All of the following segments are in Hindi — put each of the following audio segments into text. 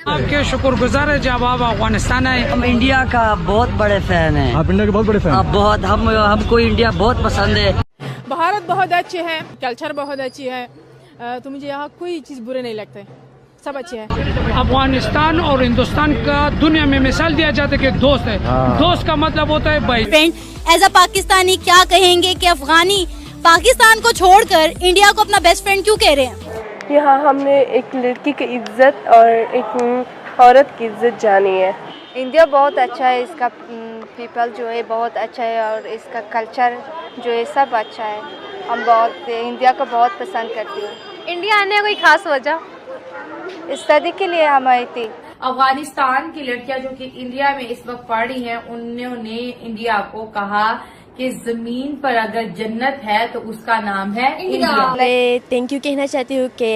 आपके शुक्रगुजार है जब आप अफगानिस्तान आए। हम इंडिया का बहुत बड़े फैन हैं। आप इंडिया के बहुत बड़े फैन हैं? बहुत, हमको इंडिया बहुत पसंद है। भारत बहुत अच्छे है, कल्चर बहुत अच्छी है, तो मुझे यहाँ कोई चीज़ बुरे नहीं लगते, सब अच्छे हैं। अफगानिस्तान और हिंदुस्तान का दुनिया में मिसाल दिया जाता है कि दोस्त है। दोस्त का मतलब होता है भाई। फ्रेंड, एज अ पाकिस्तानी क्या कहेंगे कि अफगानी पाकिस्तान को छोड़कर इंडिया को अपना बेस्ट फ्रेंड क्यों कह रहे हैं? यहाँ हमने एक लड़की की इज्जत और एक औरत की इज्जत जानी है। इंडिया बहुत अच्छा है, इसका पीपल जो है बहुत अच्छा है और इसका कल्चर जो है सब अच्छा है। हम बहुत इंडिया को बहुत पसंद करती हूँ। इंडिया आने का कोई खास वजह? स्टडी के लिए हम आई थी। अफगानिस्तान की लड़कियां जो कि इंडिया में इस वक्त पढ़ रही हैं, उन्होंने इंडिया को कहा कि जमीन पर अगर जन्नत है तो उसका नाम है इंडिया। मैं थैंक यू कहना चाहती हूँ कि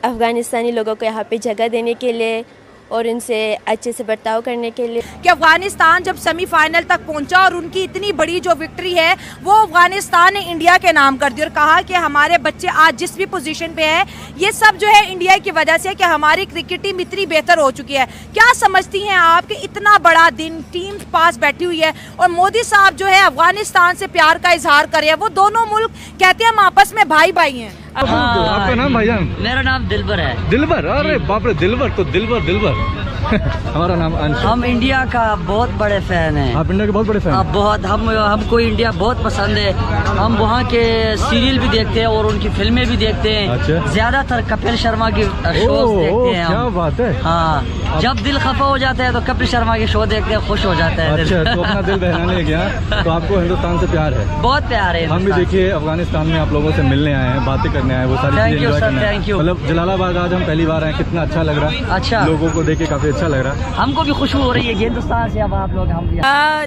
अफगानिस्तानी लोगों को यहाँ पे जगह देने के लिए और उनसे अच्छे से बर्ताव करने के लिए। कि अफगानिस्तान जब सेमीफाइनल तक पहुंचा और उनकी इतनी बड़ी जो विक्ट्री है वो अफगानिस्तान ने इंडिया के नाम कर दी और कहा कि हमारे बच्चे आज जिस भी पोजीशन पे है ये सब जो है इंडिया की वजह से, कि हमारी क्रिकेट टीम इतनी बेहतर हो चुकी है। क्या समझती हैं आप कि इतना बड़ा दिन टीम पास बैठी हुई है और मोदी साहब जो है अफगानिस्तान से प्यार का इजहार कर रहे हैं? वो दोनों मुल्क कहते हैं हम आपस में भाई भाई हैं। आपका नाम भाईजान? मेरा नाम दिलबर है। दिलबर? अरे बाप रे, दिलबर तो दिलबर हमारा नाम अंश। हम इंडिया का बहुत बड़े फैन हैं। आप इंडिया के बहुत बड़े फैन हैं? बहुत, हमको इंडिया बहुत पसंद है। हम वहाँ के सीरियल भी देखते हैं और उनकी फिल्में भी देखते हैं। अच्छा। ज्यादातर कपिल शर्मा की शोज देखते हैं। क्या बात है। हाँ, जब दिल खफा हो जाता है तो कपिल शर्मा के शो देखते हैं, खुश हो जाता है। अच्छा, तो अपना दिल बहलाने गया तो आपको हिंदुस्तान से प्यार है? बहुत प्यार है। हम भी देखिए अफगानिस्तान में आप लोगों से मिलने आए हैं, बातें करने आए हैं, वो सारी चीजें एंजॉय करना है। Thank you. मतलब जलालाबाद आज हम पहली बार आए, कितना अच्छा लग रहा है। अच्छा, लोगों को देख के काफी अच्छा लग रहा है। हमको भी खुशबू हो रही है हिंदुस्तान से। अब आप लोग हम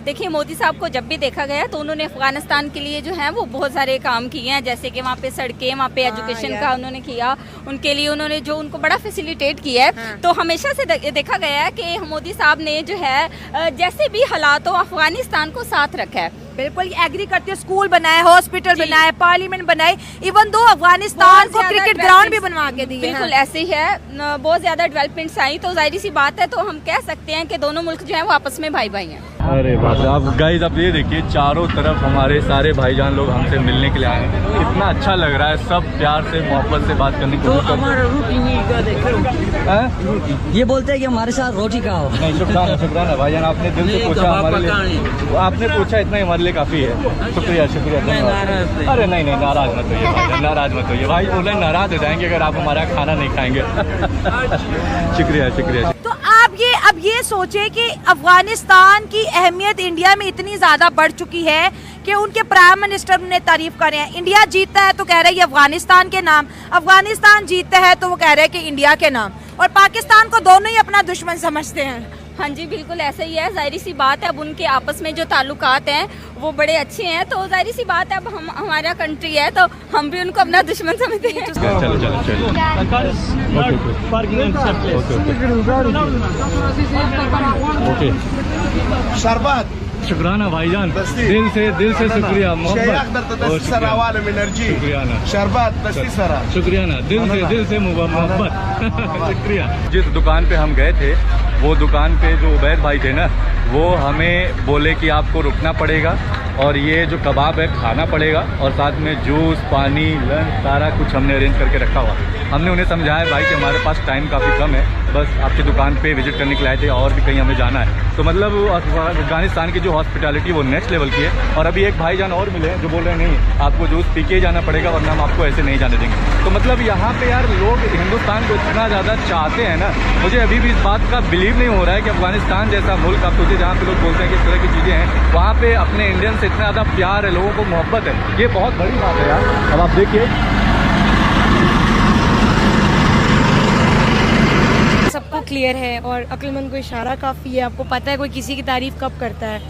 देखिए, मोदी साहब को जब भी देखा गया तो उन्होंने अफगानिस्तान के लिए जो है वो बहुत सारे काम किए हैं, जैसे कि वहाँ पे सड़कें, वहाँ पे एजुकेशन का उन्होंने किया, उनके लिए उन्होंने जो उनको बड़ा फैसिलिटेट किया है। तो हमेशा से देखा गया है कि मोदी साहब ने जो है जैसे भी हालात हो अफगानिस्तान को साथ रखा है। बिल्कुल एग्री करते हैं, स्कूल बनाए, हॉस्पिटल बनाए, पार्लियामेंट बनाए, इवन दो अफगानिस्तान को क्रिकेट ग्राउंड भी बनवा के दिए। बिल्कुल ऐसे ही है, बहुत ज्यादा डेवलपमेंट्स आई तो जाहिर सी बात है, तो हम कह सकते हैं कि दोनों मुल्क जो है वो आपस में भाई भाई हैं। अरे बात है। आप गाइस आप ये देखिए, चारों तरफ हमारे सारे भाईजान लोग हमसे मिलने के लिए आए हैं। कितना अच्छा लग रहा है, सब प्यार से मोहब्बत से बात करने की कोशिश ये बोलते हैं कि हमारे साथ रोटी खाओ। नहीं, शुक्राना भाईजान, आपने दिल से पूछा हमारे लिए, आपने पूछा इतना ही हमारे लिए काफी है। शुक्रिया धन्यवाद। अरे नहीं, नाराज मत होइए भाई, नाराज मत होइए भाई, बोले नाराज हो जाएंगे अगर आप हमारा खाना नहीं खाएंगे। शुक्रिया। तो आप अब ये सोचे कि अफगानिस्तान की अहमियत इंडिया में इतनी ज्यादा बढ़ चुकी है कि उनके प्राइम मिनिस्टर ने तारीफ कर रहे हैं। इंडिया जीतता है तो कह रहे हैं अफगानिस्तान के नाम, अफगानिस्तान जीतता है तो वो कह रहे हैं कि इंडिया के नाम, और पाकिस्तान को दोनों ही अपना दुश्मन समझते हैं। हाँ जी, बिल्कुल ऐसा ही है। जाहिर सी बात है, अब उनके आपस में जो ताल्लुकात हैं वो बड़े अच्छे हैं, तो जाहिर सी बात है अब हमारा कंट्री है तो हम भी उनको अपना दुश्मन समझते हैं। ओके। शरबत शुक्राना भाईजान, दिल से शुक्रिया, मोहब्बत शुक्रियाना, दिल से मोहब्बत। शुक्रिया। जिस दुकान पे हम गए थे वो दुकान पे जो उबैद भाई थे ना, वो हमें बोले कि आपको रुकना पड़ेगा और ये जो कबाब है खाना पड़ेगा, और साथ में जूस, पानी, लंच सारा कुछ हमने अरेंज करके रखा हुआ। हमने उन्हें समझाया भाई कि हमारे पास टाइम काफ़ी कम है, बस आपकी दुकान पे विजिट करने के लिए आए थे और भी कहीं हमें जाना है। तो मतलब अफगानिस्तान की जो हॉस्पिटैलिटी वो नेक्स्ट लेवल की है। और अभी एक भाईजान और मिले हैं जो बोल रहे हैं नहीं, आपको जूस पी के जाना पड़ेगा वरना हम आपको ऐसे नहीं जाने देंगे। तो मतलब यहाँ पे यार लोग हिंदुस्तान को इतना ज़्यादा चाहते हैं ना, मुझे अभी भी इस बात का बिलीव नहीं हो रहा है कि अफगानिस्तान जैसा मुल्क, आप सोचिए जहाँ पे लोग बोलते हैं कि इस तरह की चीज़ें हैं, वहाँ पे अपने इंडियन से इतना ज़्यादा प्यार है, लोगों को मोहब्बत है। ये बहुत बड़ी बात है यार। अब आप देखिए, सबको क्लियर है और अक्लमंद को इशारा काफ़ी है। आपको पता है कोई किसी की तारीफ कब करता है,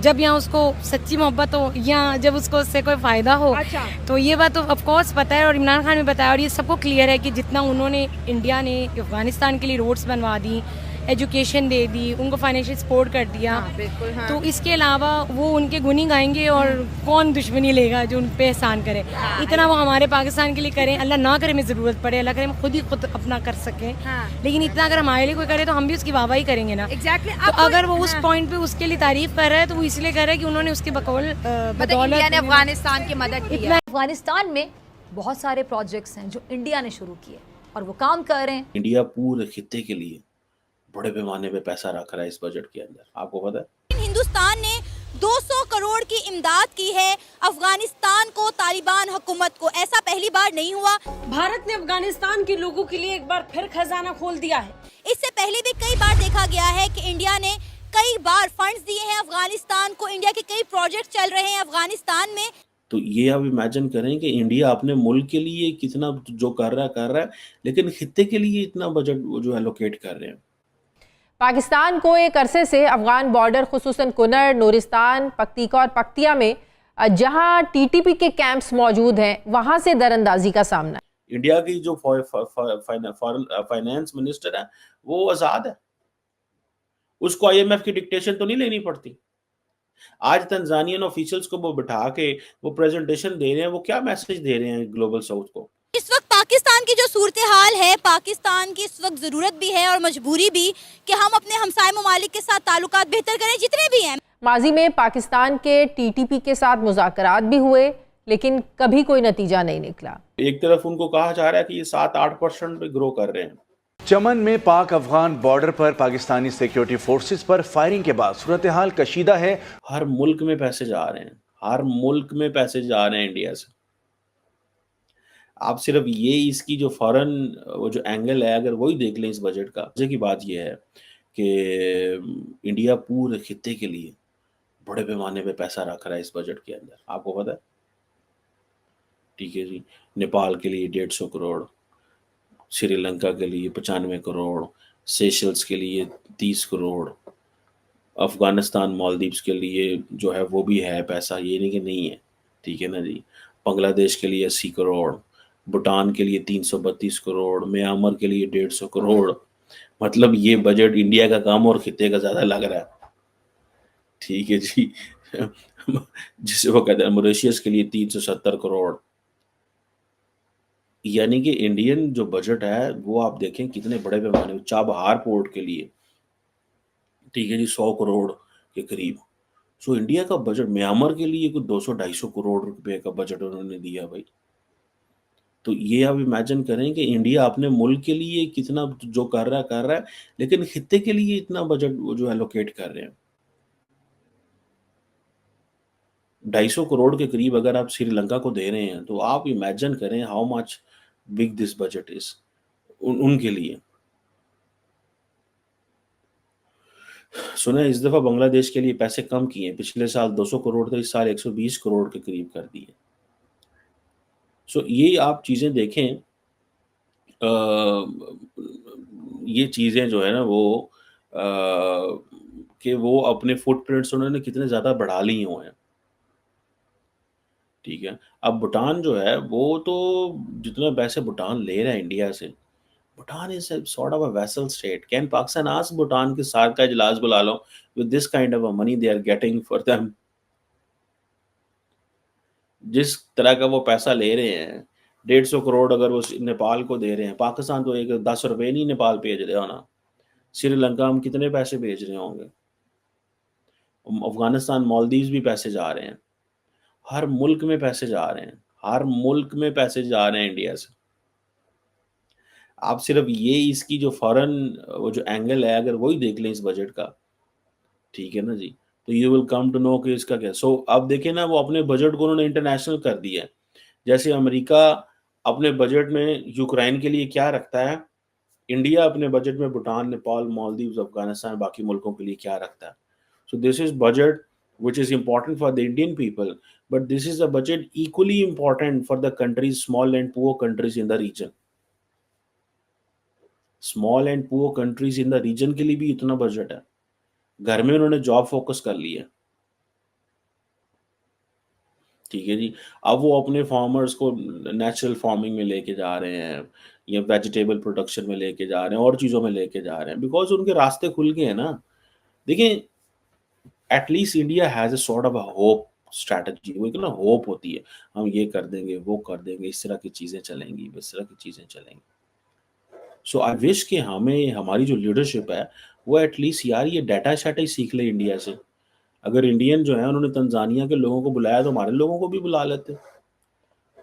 जब यहाँ उसको सच्ची मोहब्बत हो या जब उसको उससे कोई फ़ायदा हो। अच्छा। तो ये बात तो ऑफकोर्स पता है और इमरान खान ने बताया, और ये सबको क्लियर है कि जितना उन्होंने इंडिया ने अफगानिस्तान के लिए रोड्स बनवा दी एजुकेशन दे दी, उनको फाइनेंशियल सपोर्ट कर दिया। बिल्कुल हाँ। तो इसके अलावा वो उनके गुनी गाएंगे और कौन दुश्मनी लेगा जो उन पे एहसान करे। इतना वो हमारे पाकिस्तान के लिए करें, अल्लाह ना करे हमें ज़रूरत पड़े, अल्लाह करे हम खुद अपना कर सकें। लेकिन इतना अगर हमारे लिए कोई करे तो हम भी उसकी वाहवाही करेंगे ना। एग्जैक्टली। तो अगर वो उस पॉइंट पे उसके लिए तारीफ कर रहा है तो वो इसलिए कर रहा है कि उन्होंने उसकी मतलब इंडिया ने अफगानिस्तान की मदद की है। अफगानिस्तान में बहुत सारे प्रोजेक्ट्स हैं जो इंडिया ने शुरू किए और वो काम कर रहे हैं। इंडिया पूरे खित्ते के लिए बड़े पैमाने पे पैसा रख रहा है इस बजट के अंदर, आपको पता है। हिंदुस्तान ने 200 करोड़ की इमदाद की है अफगानिस्तान को, तालिबान हुकूमत को। ऐसा पहली बार नहीं हुआ। भारत ने अफगानिस्तान के लोगों के लिए एक बार फिर खजाना खोल दिया है। इससे पहले भी कई बार देखा गया है कि इंडिया ने कई बार फंड्स दिए हैं अफगानिस्तान को। इंडिया के कई प्रोजेक्ट चल रहे हैं अफगानिस्तान में। तो ये आप इमेजिन करें कि इंडिया अपने मुल्क के लिए कितना जो कर रहा है, लेकिन खित्ते के लिए इतना बजट जो एलोकेट कर रहे हैं। पाकिस्तान को एक अरसे से अफगान बॉर्डर खुसूसन कुनर, नूरिस्तान, पक्तिका और पक्तिया में जहां टीटीपी के कैंप्स मौजूद हैं वहां से दरअंदाजी का सामना है। इंडिया की जो फाइनेंस मिनिस्टर है वो आज़ाद है, उसको IMF की डिक्टेशन तो नहीं लेनी पड़ती। आज तंजानियन ऑफिशियल्स को वो बिठा के वो प्रेजेंटेशन दे रहे हैं, वो क्या मैसेज दे रहे हैं ग्लोबल साउथ को। इस वक्त पाकिस्तान की जो सूरत हाल है, पाकिस्तान की इस वक्त जरूरत भी है और मजबूरी भी कि हम अपने हमसाय ममालिक के साथ ताल्लुकात बेहतर करें जितने भी हैं। माजी में पाकिस्तान के TTP के साथ मुज़ाकरात भी हुए लेकिन कभी कोई नतीजा नहीं निकला। एक तरफ उनको कहा जा रहा है कि ये 7-8% पे ग्रो कर रहे हैं। चमन में पाक अफगान बॉर्डर पर पाकिस्तानी सिक्योरिटी फोर्सेस पर फायरिंग के बाद सूरत हाल कशीदा है। हर मुल्क में पैसे जा रहे हैं, हर मुल्क में पैसे जा रहे हैं इंडिया से। आप सिर्फ ये इसकी जो फॉरेन वो जो एंगल है अगर वही देख लें इस बजट का, मजे की बात ये है कि इंडिया पूरे खित्ते के लिए बड़े पैमाने पे पैसा रख रहा है इस बजट के अंदर, आपको पता है। ठीक है जी, नेपाल के लिए 150 करोड़, श्रीलंका के लिए 95 करोड़, सेशल्स के लिए 30 करोड़, अफगानिस्तान मालदीव्स के लिए जो है वो भी है पैसा, ये नहीं कि नहीं है। ठीक है ना जी, बांग्लादेश के लिए 80 करोड़, भूटान के लिए 332 करोड़, म्यांमार के लिए 150 करोड़। मतलब ये बजट इंडिया का कम और खित्ते का ज़्यादा लग रहा है। ठीक है जी जिसे वो कहते हैं मॉरिशस के लिए 370 करोड़। यानी कि इंडियन जो बजट है वो आप देखें कितने बड़े पैमाने में, चाबहार पोर्ट के लिए ठीक है जी 100 करोड़ के करीब। सो इंडिया का बजट, म्यांमार के लिए कुछ 200-250 करोड़ रुपए का बजट उन्होंने दिया भाई। तो ये आप इमेजिन करें कि इंडिया अपने मुल्क के लिए कितना जो कर रहा है, लेकिन खित्ते के लिए इतना बजट जो एलोकेट कर रहे हैं। 250 करोड़ के करीब अगर आप श्रीलंका को दे रहे हैं तो आप इमेजिन करें how much big this budget is उनके लिए। सुना इस दफा बांग्लादेश के लिए पैसे कम किए, पिछले साल 200 करोड़ थे, इस साल 120 करोड़ के करीब कर दिए। सो ये आप चीजें देखें, ये चीजें जो है ना वो कि वो अपने फुटप्रिंट्स उन्होंने कितने ज्यादा बढ़ा लिए हुए हैं। ठीक है, अब भूटान जो है वो तो जितना पैसे भूटान ले रहा है इंडिया से, Bhutan is sort of a vassal state. Can Pakistan ask Bhutan के साथ का इजलास बुला लो with this kind of money they are getting for them. जिस तरह का वो पैसा ले रहे हैं, 150 करोड़ अगर वो नेपाल को दे रहे हैं, पाकिस्तान तो एक 10 रुपए नहीं नेपाल भेज रहे हो ना, श्रीलंका हम कितने पैसे भेज रहे होंगे, अफगानिस्तान मालदीव्स भी पैसे जा रहे हैं, हर मुल्क में पैसे जा रहे हैं, हर मुल्क में पैसे जा रहे हैं इंडिया से। आप सिर्फ ये इसकी जो फॉरेन वो जो एंगल है अगर वही देख लें इस बजट का, ठीक है ना जी, तो you will come to know कि इसका क्या। सो अब देखें ना, वो अपने बजट को उन्होंने इंटरनेशनल कर दिया है। जैसे अमेरिका अपने बजट में यूक्रेन के लिए क्या रखता है, इंडिया अपने बजट में भूटान, नेपाल, मालदीव्स, अफगानिस्तान, बाकी मुल्कों के लिए क्या रखता है। So this is budget which is important for the Indian people, but this is a budget equally important for the countries, small and poor countries in the region. Small and poor countries in the region के लिए भी इतना बजट है। घर में उन्होंने जॉब फोकस कर लिया, ठीक है जी। अब वो अपने फार्मर्स को नेचुरल फार्मिंग में लेके जा रहे हैं, या वेजिटेबल प्रोडक्शन में लेके जा रहे हैं और चीज़ों में लेके जा रहे हैं, बिकॉज उनके रास्ते खुल गए हैं ना। देखिए, at least India has a sort of a hope strategy. वो एक ना होप होती है, हम ये कर देंगे, वो कर देंगे, इस तरह की चीज़ें चलेंगी, इस तरह की चीज़ें चलेंगी। सो आई विश कि हमें, हमारी जो लीडरशिप है वो एटलीस्ट यार ये डाटा शाटा ही सीख ले इंडिया से। अगर इंडियन जो है उन्होंने तंजानिया के लोगों को बुलाया तो हमारे लोगों को भी बुला लेते।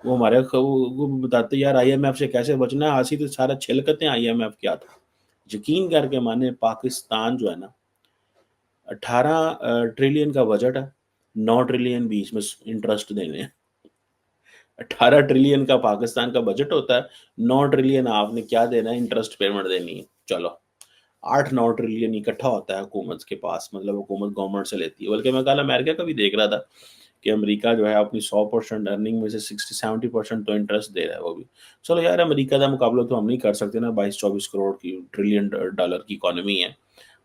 वो हमारे वो बताते यार IMF से कैसे बचना है, आसी तो सारा छिलकते हैं IMF क्या था। यकीन करके माने, पाकिस्तान जो है ना 18 ट्रिलियन का बजट है, 9 ट्रिलियन बीच में इंटरेस्ट देने हैं। 18 ट्रिलियन का पाकिस्तान का बजट होता है, 9 ट्रिलियन आपने क्या देना है, इंटरेस्ट पेमेंट देनी है। चलो 8-9 ट्रिलियन इकट्ठा होता है हुकूमत के पास, मतलब हुकूमत गवर्नमेंट से लेती है। बल्कि मैं कल अमेरिका का भी देख रहा था कि अमेरिका जो है अपनी 100% अर्निंग में से 60-70% तो इंटरेस्ट दे रहा है वो भी। चलो यार, अमेरिका का मुकाबला तो हम नहीं कर सकते ना, 22-24 करोड़ की ट्रिलियन डॉलर की इकोनॉमी है।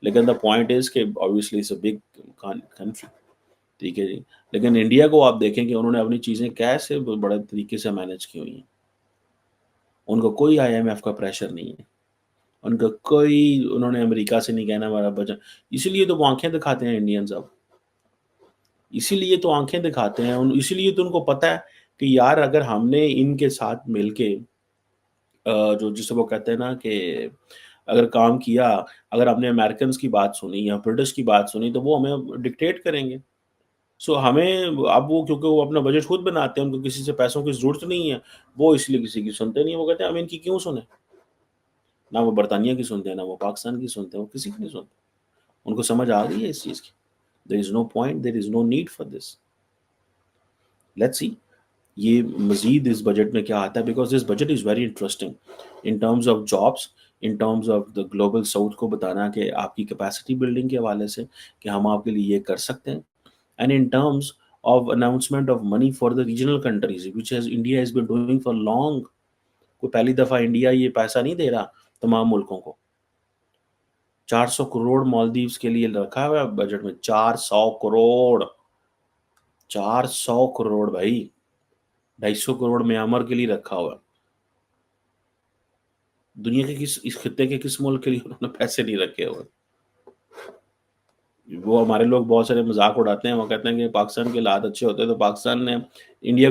लेकिन द पॉइंट इज कि obviously it's a big country, ठीक है जी। लेकिन इंडिया को आप देखें कि उन्होंने अपनी चीज़ें कैसे बड़े तरीके से मैनेज की हुई हैं। उनको कोई IMF का प्रेशर नहीं है, उनका कोई, उन्होंने अमेरिका से नहीं कहना हमारा बजट। इसीलिए तो वो आंखें दिखाते हैं इंडियंस अब, इसीलिए तो आंखें दिखाते हैं इसीलिए तो उनको पता है कि यार अगर हमने इनके साथ मिलके जो जिसे वो कहते हैं ना कि अगर काम किया, अगर हमने अमेरिकन की बात सुनी या ब्रिटिश की बात सुनी तो वो हमें डिक्टेट करेंगे। सो हमें अब वो, क्योंकि वो अपना बजट खुद बनाते हैं, उनको किसी से पैसों की ज़रूरत नहीं है, वो इसलिए किसी की सुनते नहीं है। वो कहते हैं हम इनकी क्यों सुने, ना वो बरतानिया की सुनते हैं, ना वो पाकिस्तान की सुनते हैं, वो किसी की नहीं सुनते। उनको समझ आ गई है इस चीज़ की, there is no point, there is no need for this. Let's see ये मज़ीद इस बजट में क्या आता है, because this budget is very interesting in terms of jobs, in terms of the global south को बताना कि आपकी कैपेसिटी बिल्डिंग के हवाले से कि हम आपके लिए ये कर सकते हैं, and in terms of announcement of money for the regional countries which has India has been doing for long। कोई पहली दफा इंडिया ये पैसा नहीं दे रहा तमाम मुल्कों को। 400 करोड़ मालदीव्स के लिए रखा हुआ है बजट में, 400 करोड़, 400 करोड़ भाई, 250 करोड़ म्यांमार के लिए रखा हुआ है। दुनिया के इस खित्ते के किस मुल्क के लिए उन्होंने पैसे नहीं रखे हुए। वो हमारे लोग बहुत सारे मजाक उड़ाते हैं, वो कहते हैं कि पाकिस्तान के हालात अच्छे होते हैं तो पाकिस्तान ने इंडिया